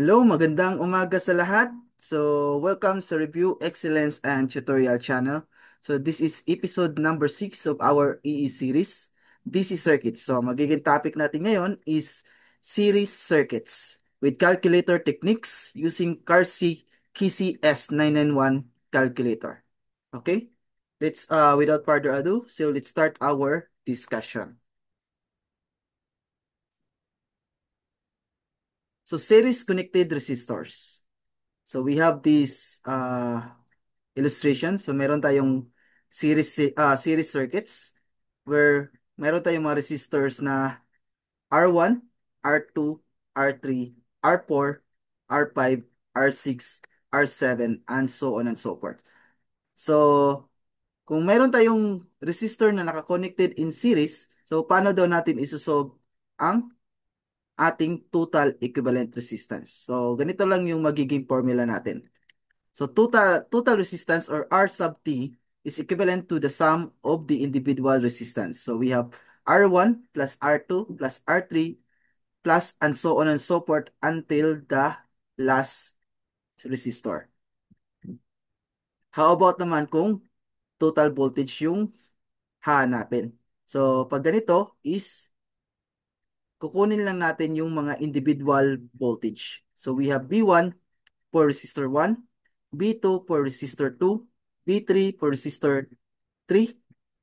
Hello, magandang umaga sa lahat. Welcome sa Review Excellence and Tutorial channel. This is episode number 6 of our EE series, DC Circuits. Magiging topic natin ngayon is series circuits with calculator techniques using CARSI Kisi S991 calculator. Okay? Without further ado, let's start our discussion. Series connected resistors. We have this illustration. Meron tayong series circuits where meron tayong mga resistors na R1, R2, R3, R4, R5, R6, R7, and so on and so forth. So, kung meron tayong resistor na naka-connected in series, paano daw natin isosolve ang ating total equivalent resistance? Ganito lang yung magiging formula natin. Total resistance or R sub T is equivalent to the sum of the individual resistance. So we have R1 plus R2 plus R3 plus and so on and so forth until the last resistor. How about naman kung total voltage yung hahanapin? So pag ganito is kukunin lang natin yung mga individual voltage. So we have B1 for resistor 1, B2 for resistor 2, B3 for resistor 3,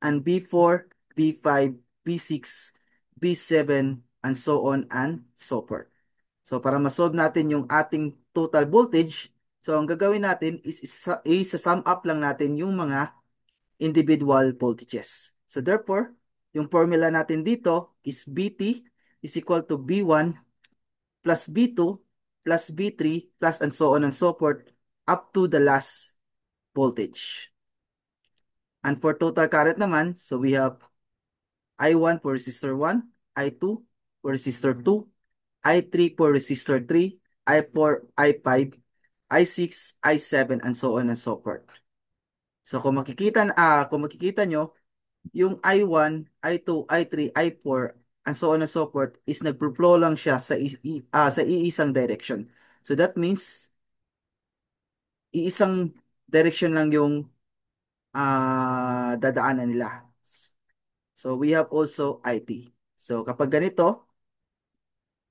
and B4, B5, B6, B7, and so on and so forth. So para ma-solve natin yung ating total voltage, ang gagawin natin is isa-sum up lang natin yung mga individual voltages. So therefore, yung formula natin dito is BT is equal to B1 plus B2 plus B3 plus and so on and so forth up to the last voltage. And for total current naman, so we have I1 for resistor 1, I2 for resistor 2, I3 for resistor 3, I4, I5, I6, I7, and so on and so forth. So kung makikita nyo, yung I1, I2, I3, I4, and so on and so forth is nagpo-flow lang siya sa iisang direction. So that means iisang direction lang yung dadaanan nila. So we have also IT. So kapag ganito,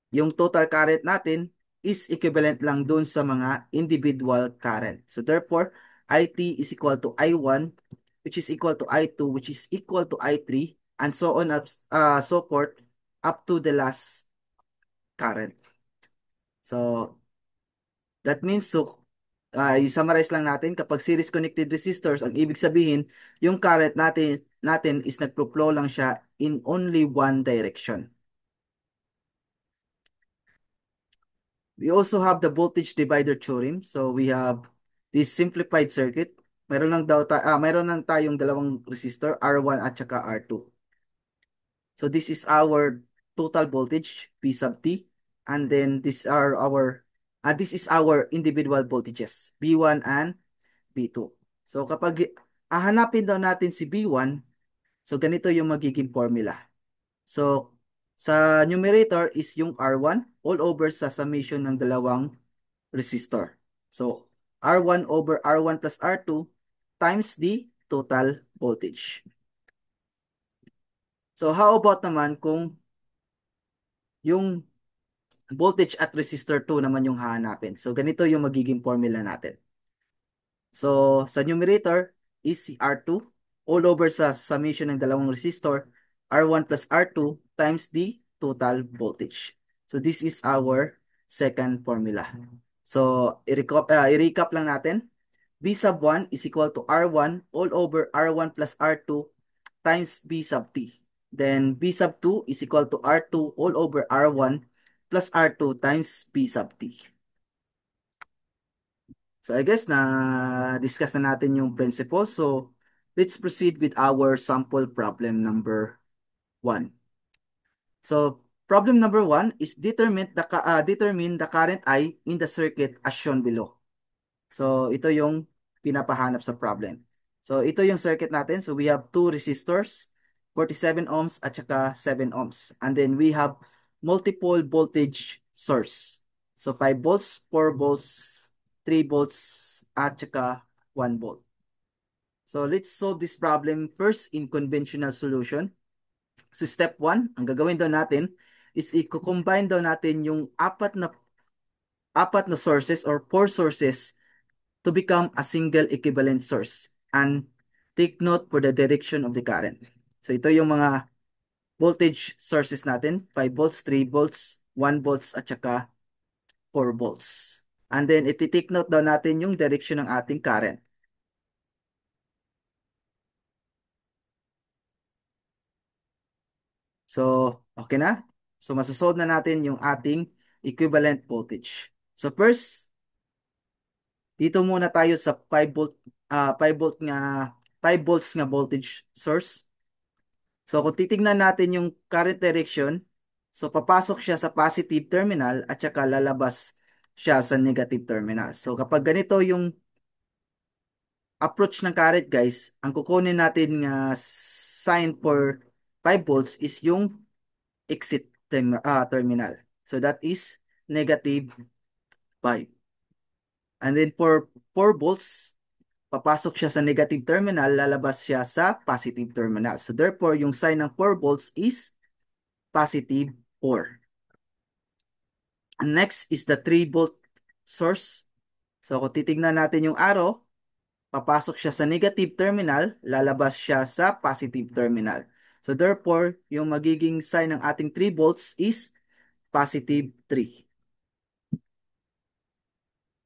yung total current natin is equivalent lang dun sa mga individual current. So therefore, IT is equal to I1, which is equal to I2, which is equal to I3, and so on so forth up to the last current. So that means i-summarize lang natin kapag series connected resistors, ang ibig sabihin yung current natin is nagpo-flow lang siya in only one direction. We also have the voltage divider theorem. So we have this simplified circuit. Meron lang tayong dalawang resistor, R1 at saka R2. So this is our total voltage, P sub T. And then this is our individual voltages, B1 and B2. So kapag hahanapin daw natin si B1, so ganito yung magiging formula. So sa numerator is yung R1 all over sa summation ng dalawang resistor. So R1 over R1 plus R2 times the total voltage. So how about naman kung yung voltage at resistor 2 naman yung hahanapin. So ganito yung magiging formula natin. So sa numerator is si R2 all over sa summation ng dalawang resistor, R1 plus R2 times the total voltage. So this is our second formula. So i-recap lang natin. B sub 1 is equal to R1 all over R1 plus R2 times B sub T. Then B sub 2 is equal to R2 all over R1 plus R2 times B sub T. So I guess na-discuss na natin yung principle. So let's proceed with our sample problem number 1. So problem number 1 is determine the current I in the circuit as shown below. So ito yung pinapahanap sa problem. So ito yung circuit natin. So we have two resistors, 47 ohms at saka 7 ohms. And then we have multiple voltage source. So 5 volts, 4 volts, 3 volts, at saka 1 volt. So let's solve this problem first in conventional solution. So step 1, ang gagawin daw natin is i-combine daw natin yung apat na sources or four sources to become a single equivalent source. And take note for the direction of the current. So ito yung mga voltage sources natin, 5 volts, 3 volts, 1 volts, at saka 4 volts. And then iti-take note daw natin yung direction ng ating current. So, okay na? So, masosolve na natin yung ating equivalent voltage. So, first, dito muna tayo sa 5 volt, 5 volt nga, 5 volts nga voltage source. So, kung titignan natin yung current direction, so, papasok siya sa positive terminal at saka lalabas siya sa negative terminal. So, kapag ganito yung approach ng current, guys, ang kukunin natin nga sign for 5 volts is yung exit terminal. So that is negative 5. And then for 4 volts, papasok siya sa negative terminal, lalabas siya sa positive terminal. So therefore, yung sign ng 4 volts is positive 4. And next is the 3 volt source. So kung titignan natin yung arrow, papasok siya sa negative terminal, lalabas siya sa positive terminal. So therefore, yung magiging sign ng ating 3 volts is positive 3.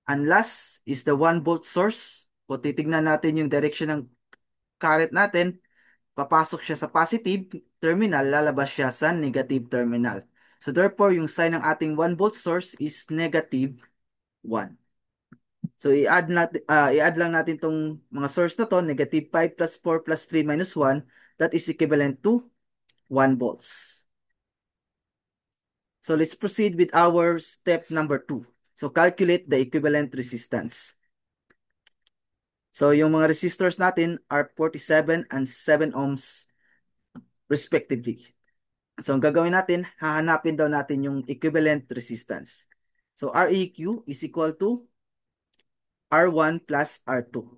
And last is the 1 volt source. Kung titignan natin yung direction ng current natin, papasok siya sa positive terminal, lalabas siya sa negative terminal. So therefore, yung sign ng ating 1 volt source is negative 1. So i-add lang natin tong mga source na to, negative 5 plus 4 plus 3 minus 1, that is equivalent to 1 volts. So let's proceed with our step number 2. So calculate the equivalent resistance. So yung mga resistors natin are 47 and 7 ohms respectively. So ang gagawin natin, hahanapin daw natin yung equivalent resistance. So Req is equal to R1 plus R2.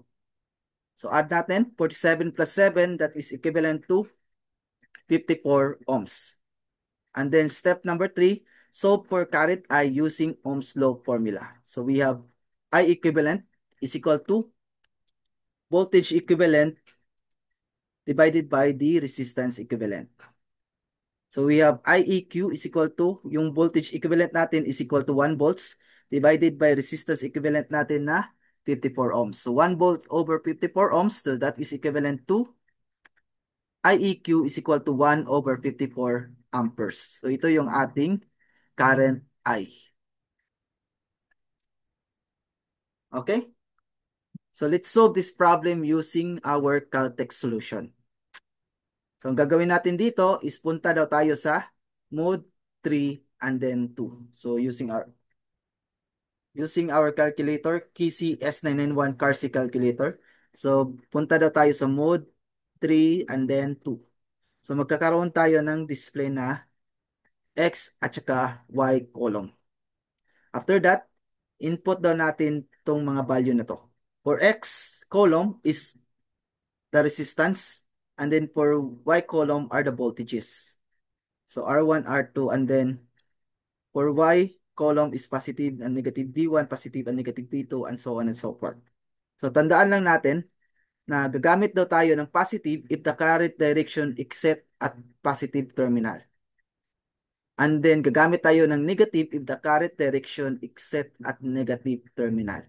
So add natin 47 plus 7, that is equivalent to 54 ohms. And then step number 3, solve for current I using Ohm's law formula. So we have I equivalent is equal to voltage equivalent divided by the resistance equivalent. So we have IEQ is equal to, yung voltage equivalent natin is equal to 1 volts divided by resistance equivalent natin na 54 ohms. So 1 volt over 54 ohms, so that is equivalent to IEQ is equal to 1 over 54 amperes. So ito yung ating current I. Okay? So let's solve this problem using our Caltech solution. So ang gagawin natin dito is punta daw tayo sa mode 3 and then 2. So using our calculator, Kisi S991 CARSI calculator. So punta daw tayo sa mode 3 and then 2. So magkakaroon tayo ng display na X at saka Y column. After that, input daw natin tong mga value na to. For X column is the resistance, and then for Y column are the voltages. So R1, R2, and then for Y column is positive and negative V1, positive and negative V2, and so on and so forth. So tandaan lang natin na gagamit daw tayo ng positive if the current direction is set at positive terminal. And then gagamit tayo ng negative if the current direction is set at negative terminal.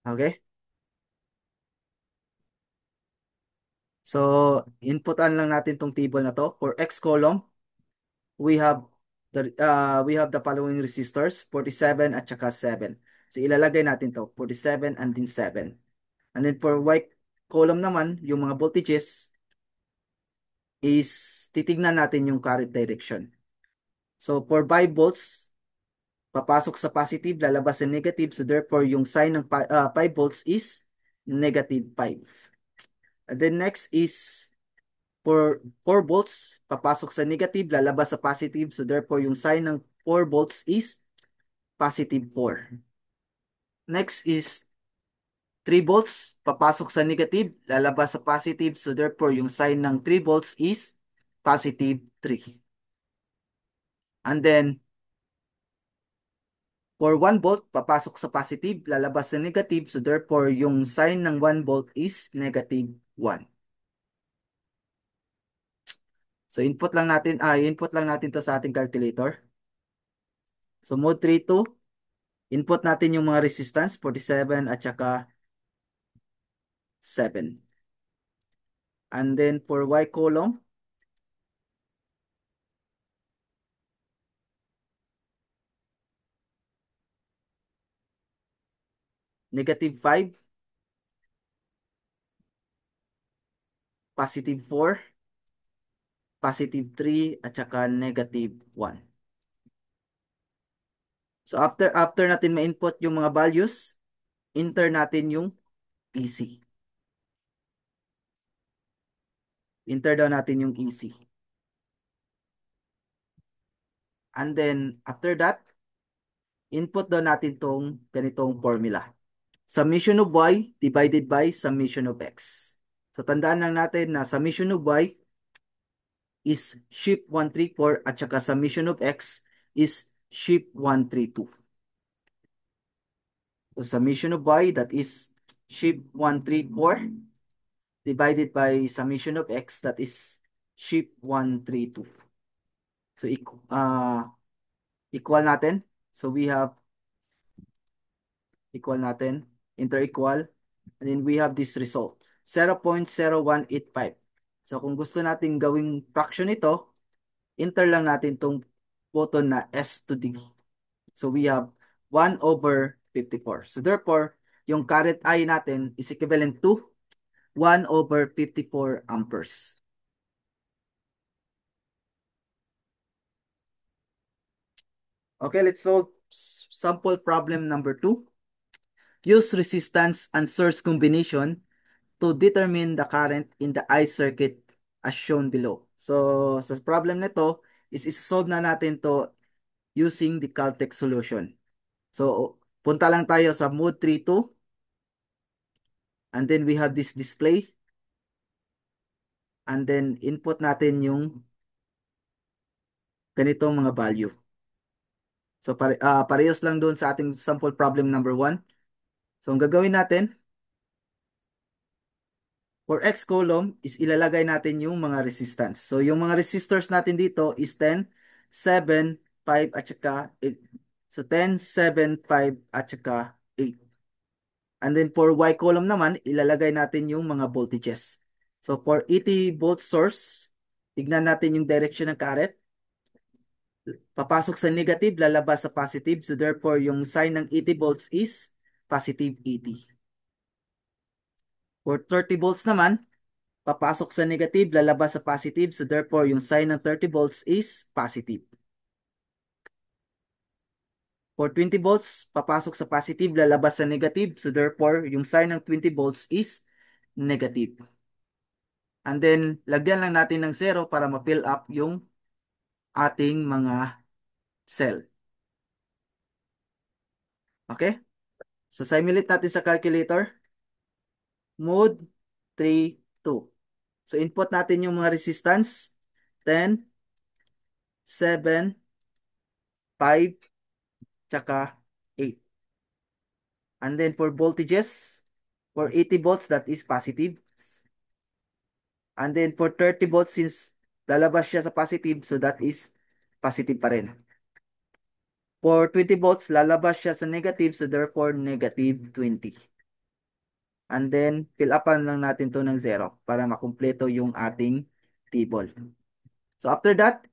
Okay? So, inputan lang natin tong table na to. For X column, we have the following resistors, 47 at saka 7. So ilalagay natin to, 47 and then 7. And then for Y column naman, yung mga voltages is titignan natin yung current direction. So for 5 volts, papasok sa positive, lalabas sa negative. So therefore, yung sign ng 5 volts is negative 5. And then next is For 4 volts, papasok sa negative, lalabas sa positive. So therefore, yung sign ng 4 volts is positive 4. Next is 3 volts, papasok sa negative, lalabas sa positive. So therefore, yung sign ng 3 volts is positive 3. And then, for 1 volt, papasok sa positive, lalabas sa negative. So therefore, yung sign ng 1 volt is negative 1. So input lang natin to sa ating calculator. So mode 3 to, input natin yung mga resistance, 47 at saka 7. And then for Y column, negative 5, positive 4, positive 3, at saka negative 1. So after natin ma-input yung mga values, enter natin yung EC. Enter daw natin yung EC. And then after that, input daw natin tong ganitong formula. Summation of Y divided by summation of X. So tandaan lang natin na summation of Y is shift 134 at saka summation of X is shift 132. So summation of Y, that is shift 134 divided by summation of X, that is shift 132. So equal natin. So we have equal natin, inter-equal, and then we have this result, 0.0185. So kung gusto natin gawing fraction ito, enter lang natin tong button na S to D. So we have 1 over 54. So therefore, yung current I natin is equivalent to 1 over 54 amperes. Okay, let's solve sample problem number 2. Use resistance and source combination to determine the current in the I circuit as shown below. So, sa problem nito is isolve na natin to using the Caltech solution. So, punta lang tayo sa mode 3.2 and then we have this display and then input natin yung ganitong mga value. So, parehas lang doon sa ating sample problem number 1. So, ang gagawin natin, for X column is ilalagay natin yung mga resistance. So, yung mga resistors natin dito is 10, 7, 5, at saka 8. So, 10, 7, 5, at saka 8. And then for Y column naman, ilalagay natin yung mga voltages. So, for 80 volt source, tignan natin yung direction ng current. Papasok sa negative, lalabas sa positive. So, therefore, yung sign ng 80 volts is positive 80. For 30 volts naman, papasok sa negative, lalabas sa positive. So therefore, yung sign ng 30 volts is positive. For 20 volts, papasok sa positive, lalabas sa negative. So therefore, yung sign ng 20 volts is negative. And then, lagyan lang natin ng 0 para ma-fill up yung ating mga cell. Okay? So simulate natin sa calculator. Mode 3, 2. So input natin yung mga resistance. 10, 7, 5, tsaka 8. And then for voltages, for 80 volts, that is positive. And then for 30 volts, since lalabas siya sa positive, so that is positive pa rin. For 20 volts, lalabas siya sa negative, so therefore negative 20. And then, fill upan lang natin to ng 0 para makumpleto yung ating table. So after that,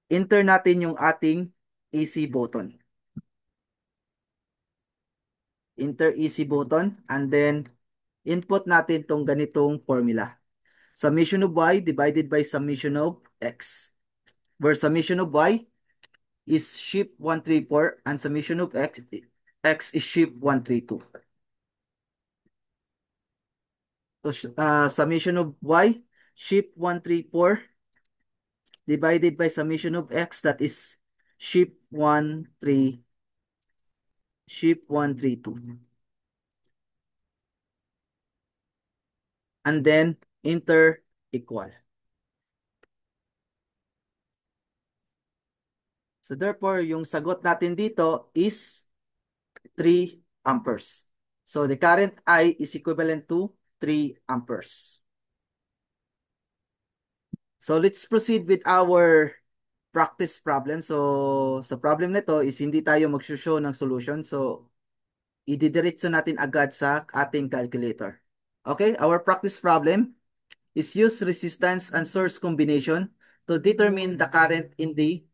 enter natin yung ating AC button. Enter AC button and then input natin tong ganitong formula. Summation of Y divided by summation of X. Where summation of Y is shift 134 and summation of X, is shift 132. So, summation of y, ship 134 divided by summation of x, that is ship 132. And then enter equal. So therefore, yung sagot natin dito is 3 amperes. So the current I is equivalent to 3 amperes. So let's proceed with our practice problem. So sa problem nito is hindi tayo mag-show ng solution. So ididiretso natin agad sa ating calculator. Okay, our practice problem is use resistance and source combination to determine the current in the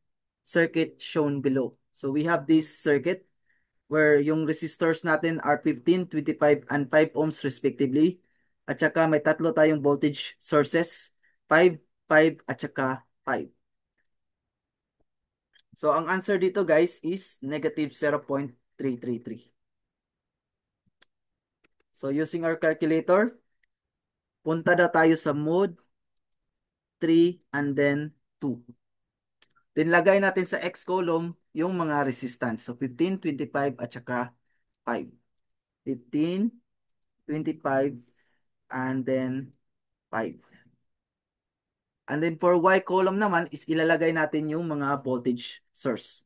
circuit shown below. So we have this circuit where yung resistors natin are 15, 25, and 5 ohms respectively. At saka may tatlo tayong voltage sources, 5, 5, at saka 5. So ang answer dito guys is negative 0.333. So using our calculator, punta na tayo sa mode 3 and then 2. Then lagay natin sa X column yung mga resistance. So 15, 25 at saka 5. 15, 25 and then 5. And then for Y column naman is ilalagay natin yung mga voltage source.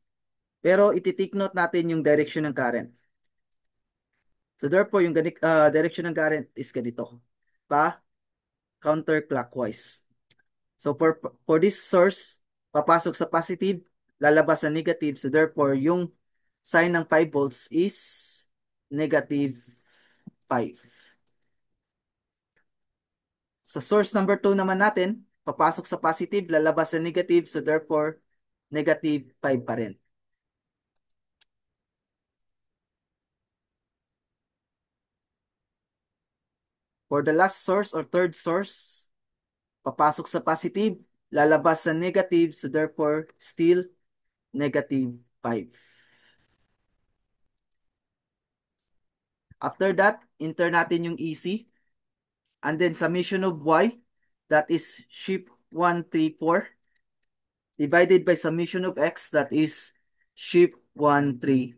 Pero iti-take note natin yung direction ng current. So therefore yung direction ng current is ganito. Pa counterclockwise. So for this source, papasok sa positive, lalabas sa negative. So therefore, yung sign ng 5 volts is negative 5. Sa source number 2 naman natin, papasok sa positive, lalabas sa negative. So therefore, negative 5 pa rin. For the last source or third source, papasok sa positive, lalabas sa negative. So therefore, still negative 5. After that, enter natin yung EC. And then summation of y, that is ship 134, divided by summation of x, that is ship 132.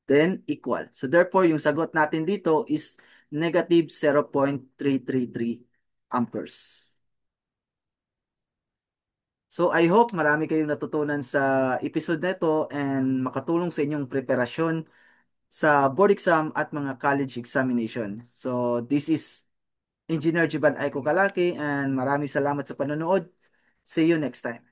Then equal. So therefore, yung sagot natin dito is negative 0.333 amperes. So I hope marami kayong natutunan sa episode nito and makatulong sa inyong preparasyon sa board exam at mga college examination. So this is Engineer Jiban Aiko Kalaki and maraming salamat sa panonood. See you next time.